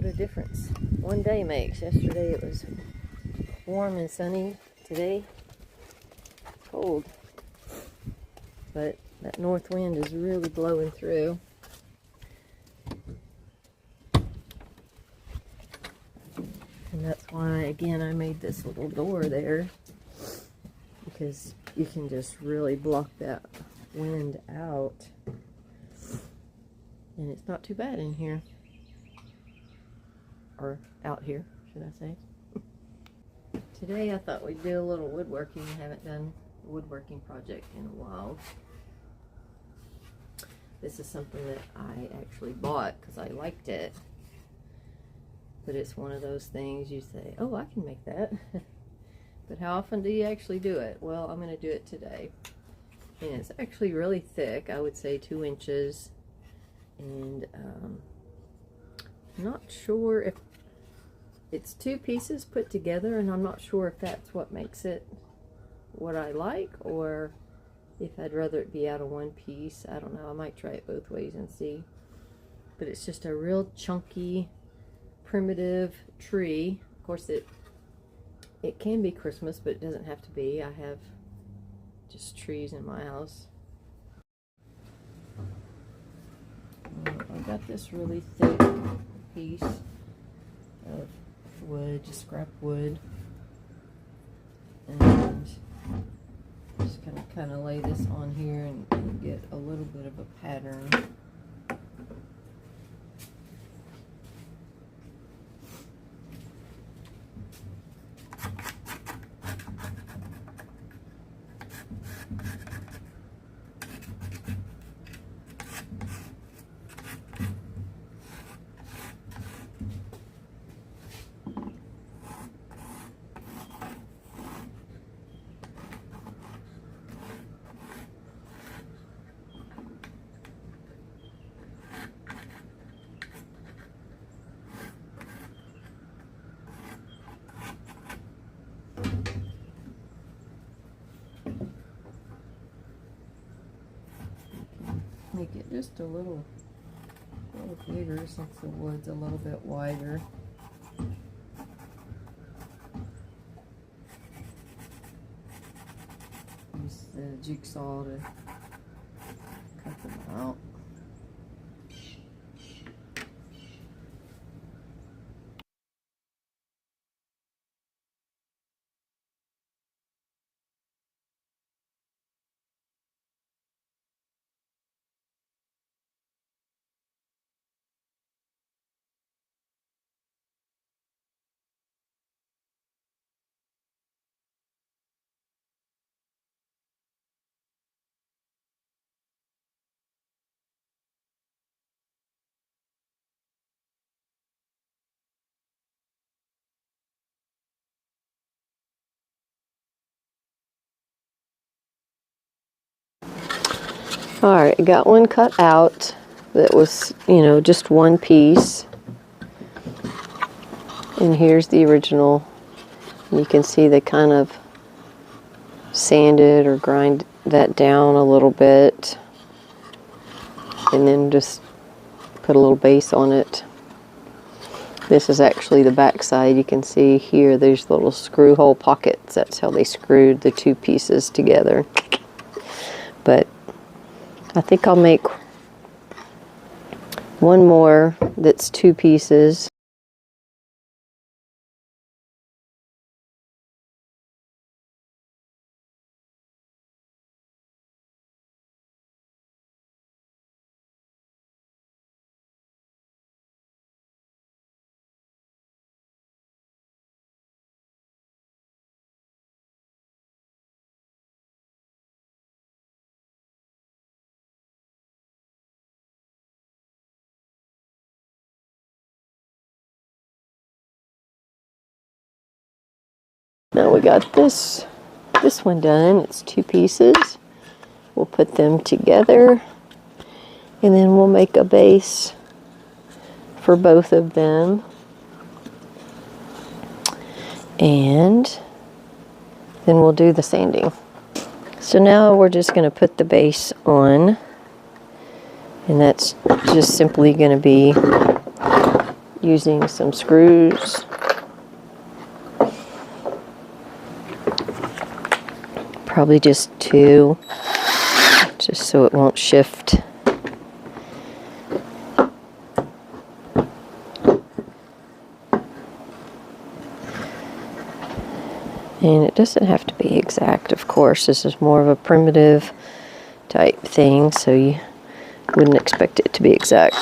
What a difference one day makes. Yesterday it was warm and sunny. Today, cold. But that north wind is really blowing through. And that's why, again, I made this little door there, because you can just really block that wind out. And it's not too bad in here. Or out here, should I say. Today I thought we'd do a little woodworking. I haven't done a woodworking project in a while. This is something that I actually bought because I liked it. But it's one of those things you say, oh, I can make that. But how often do you actually do it? Well, I'm going to do it today. And it's actually really thick. I would say 2 inches. And I'm not sure if it's 2 pieces put together, and I'm not sure if that's what makes it what I like, or if I'd rather it be out of 1 piece. I don't know. I might try it both ways and see. But it's just a real chunky, primitive tree. Of course, it can be Christmas, but it doesn't have to be. I have just trees in my house. I got this really thick piece of wood, just scrap wood, and just gonna kind of lay this on here and get a little bit of a pattern. Make it just a little bigger since the wood's a little bit wider. Use the jigsaw to cut them out. Alright, I got one cut out that was, just 1 piece. And here's the original. You can see they kind of sanded or grind that down a little bit. And then just put a little base on it. This is actually the back side. You can see here there's little screw hole pockets. That's how they screwed the 2 pieces together. But I think I'll make one more that's 2 pieces. Now we got this one done. It's 2 pieces. We'll put them together, and then we'll make a base for both of them. And then we'll do the sanding. So now we're just going to put the base on, and that's just simply going to be using some screws. Probably just 2, just so it won't shift. And it doesn't have to be exact, of course. This is more of a primitive type thing, so you wouldn't expect it to be exact.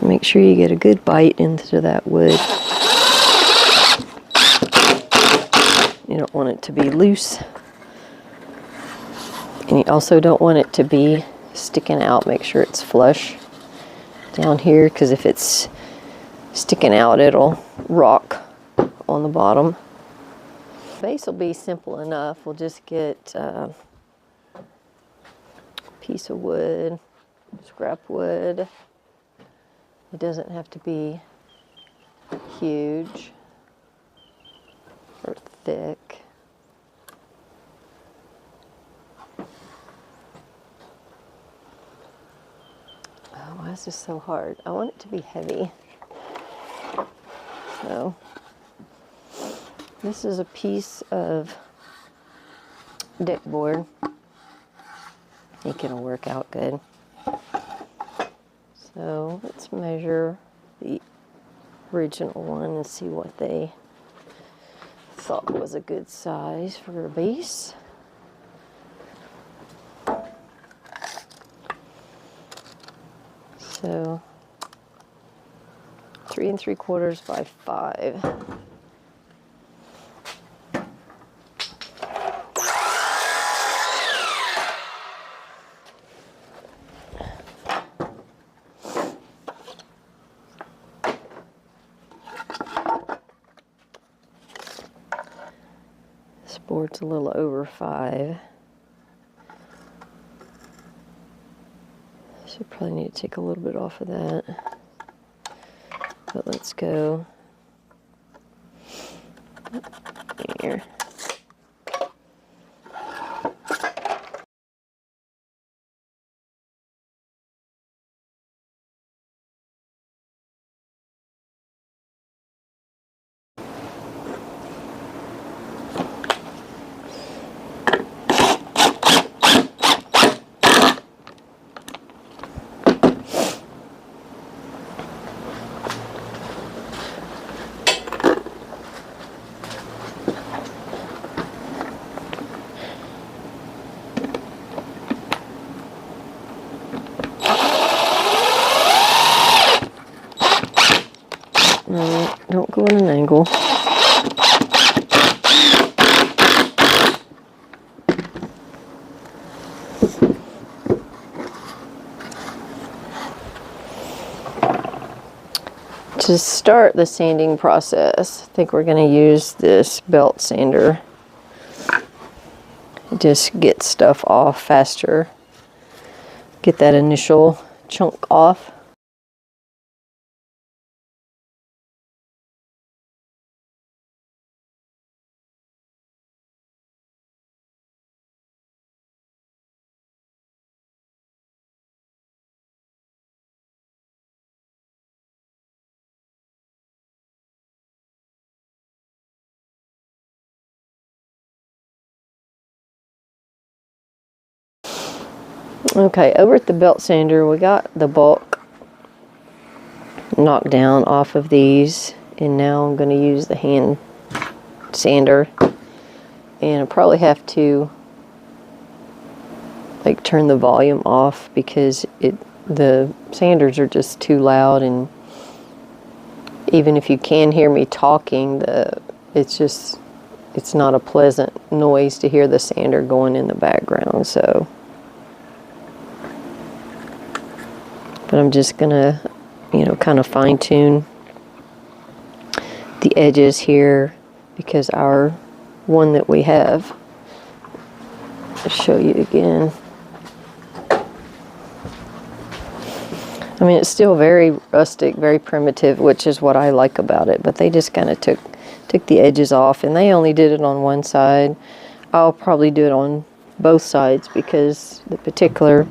Make sure you get a good bite into that wood. You don't want it to be loose. And you also don't want it to be sticking out. Make sure it's flush down here, because if it's sticking out, it'll rock on the bottom. The base will be simple enough. We'll just get a piece of wood, scrap wood. It doesn't have to be huge or thick. Oh, why is this so hard? I want it to be heavy. So, this is a piece of deck board. I think it'll work out good. So let's measure the original one and see what they thought was a good size for a base. So 3 3/4 by 5. This board's a little over 5. So probably need to take a little bit off of that. But let's go here. No, don't go in an angle. To start the sanding process, I think we're going to use this belt sander. Just get stuff off faster. Get that initial chunk off. Okay, over at the belt sander, we got the bulk knocked down off of these, and now I'm going to use the hand sander, and I probably have to like turn the volume off because the sanders are just too loud, and even if you can hear me talking, it's not a pleasant noise to hear the sander going in the background. So, but I'm just gonna, kind of fine tune the edges here, because our one that we have, I'll show you again. I mean, it's still very rustic, very primitive, which is what I like about it. But they just kind of took the edges off, and they only did it on one side. I'll probably do it on both sides because the particular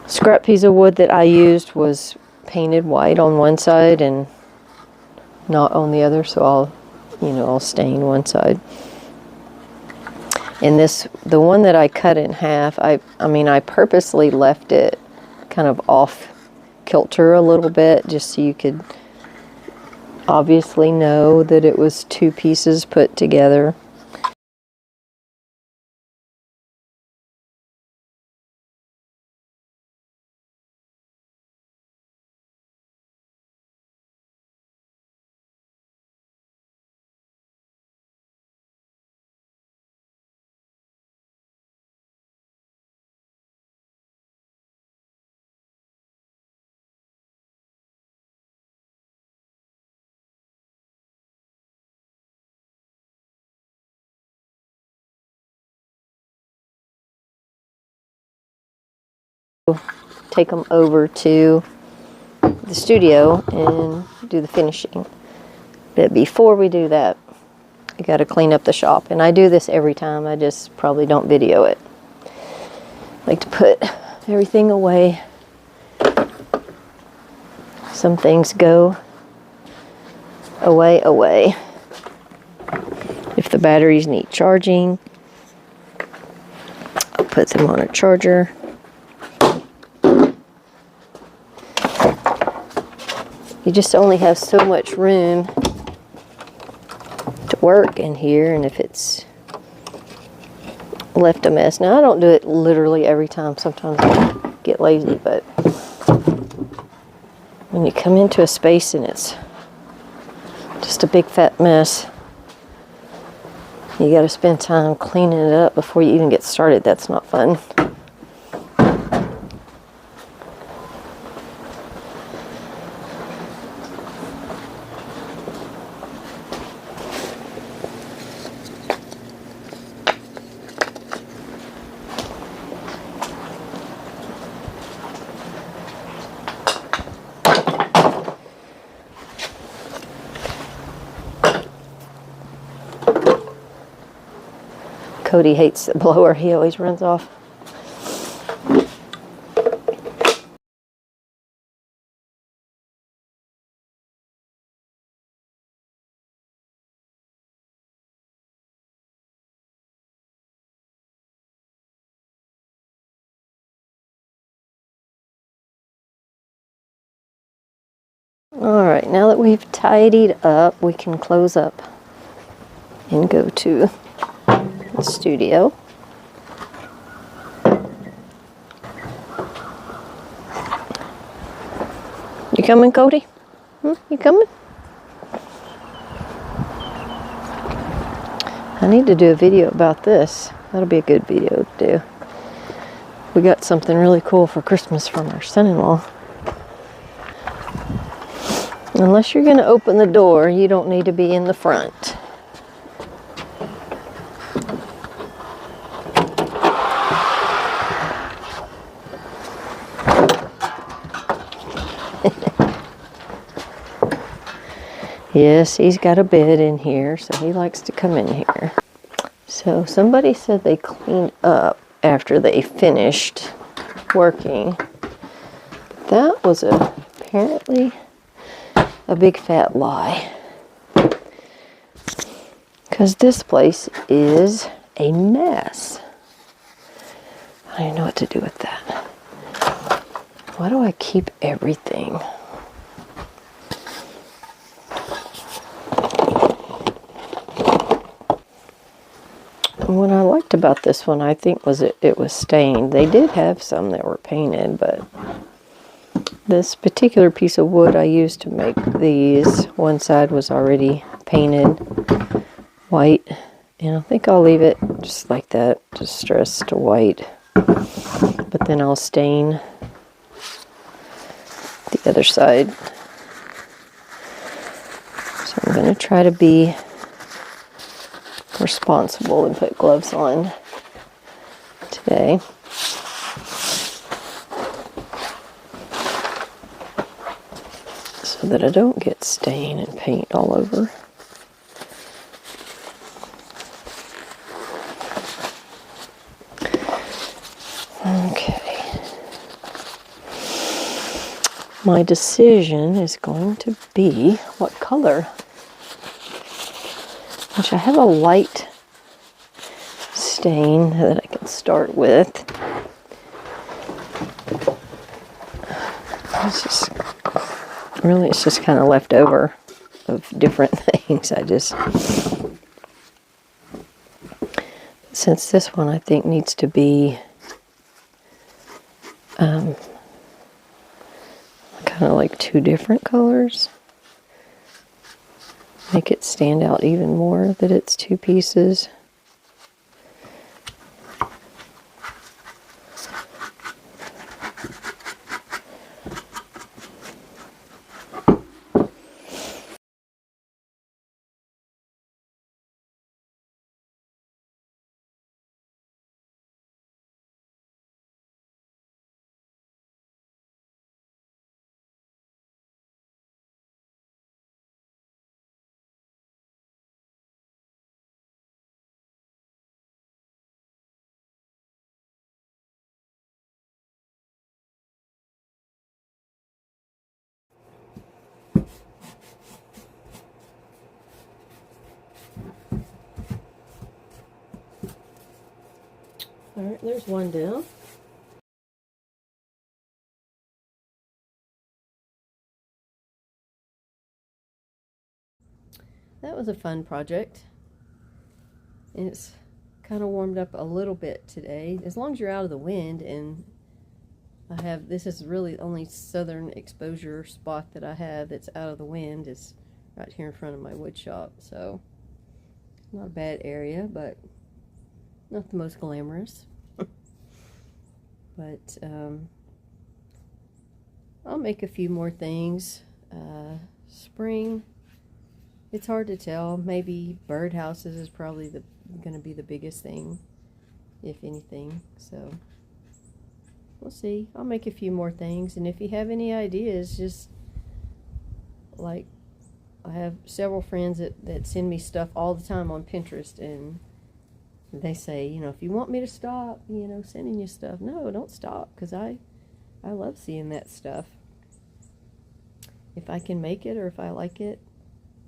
scrap piece of wood that I used was painted white on one side and not on the other, so I'll stain one side. And the one that I cut in half, I purposely left it kind of off kilter a little bit just so you could obviously know that it was two pieces put together. Take them over to the studio and do the finishing. But before we do that, I got to clean up the shop. And I do this every time. I just probably don't video it. I like to put everything away. Some things go away. If the batteries need charging, I'll put them on a charger. You just only have so much room to work in here, and if it's left a mess. Now, I don't do it literally every time. Sometimes I get lazy, but when you come into a space and it's just a big fat mess, you got to spend time cleaning it up before you even get started. That's not fun. Cody hates the blower. He always runs off. Alright, now that we've tidied up, we can close up and go to the studio. You coming, Cody? You coming? I need to do a video about this. That'll be a good video to do. We got something really cool for Christmas from our son-in-law. Unless you're going to open the door, you don't need to be in the front. Yes, he's got a bed in here, so he likes to come in here. So somebody said they cleaned up after they finished working. That was apparently a big fat lie. Because this place is a mess. I don't even know what to do with that. Why do I keep everything? What I liked about this one, I think, was it was stained. They did have some that were painted, but this particular piece of wood I used to make these, one side was already painted white, and I think I'll leave it just like that, distressed white, but then I'll stain the other side. So I'm going to try to be responsible and put gloves on today. that I don't get stain and paint all over. Okay. My decision is going to be what color. Which I have a light stain that I can start with. It's just kind of left over of different things. Since this one I think needs to be kind of like two different colors, make it stand out even more that it's two pieces. Alright, there's one down. That was a fun project. And it's kind of warmed up a little bit today. As long as you're out of the wind, and this is really the only southern exposure spot that I have that's out of the wind is right here in front of my wood shop. So, not a bad area, but not the most glamorous. But I'll make a few more things. Spring, it's hard to tell. Maybe birdhouses is probably going to be the biggest thing, if anything. So we'll see. I'll make a few more things, and if you have any ideas, just like I have several friends that send me stuff all the time on Pinterest, and they say, you know, if you want me to stop, you know, sending you stuff. No, don't stop, because I love seeing that stuff. If I can make it, or if I like it,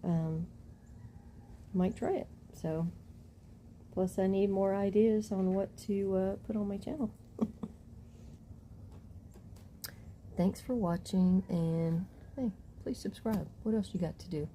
I might try it. So, plus I need more ideas on what to put on my channel. Thanks for watching, and hey, please subscribe. What else you got to do?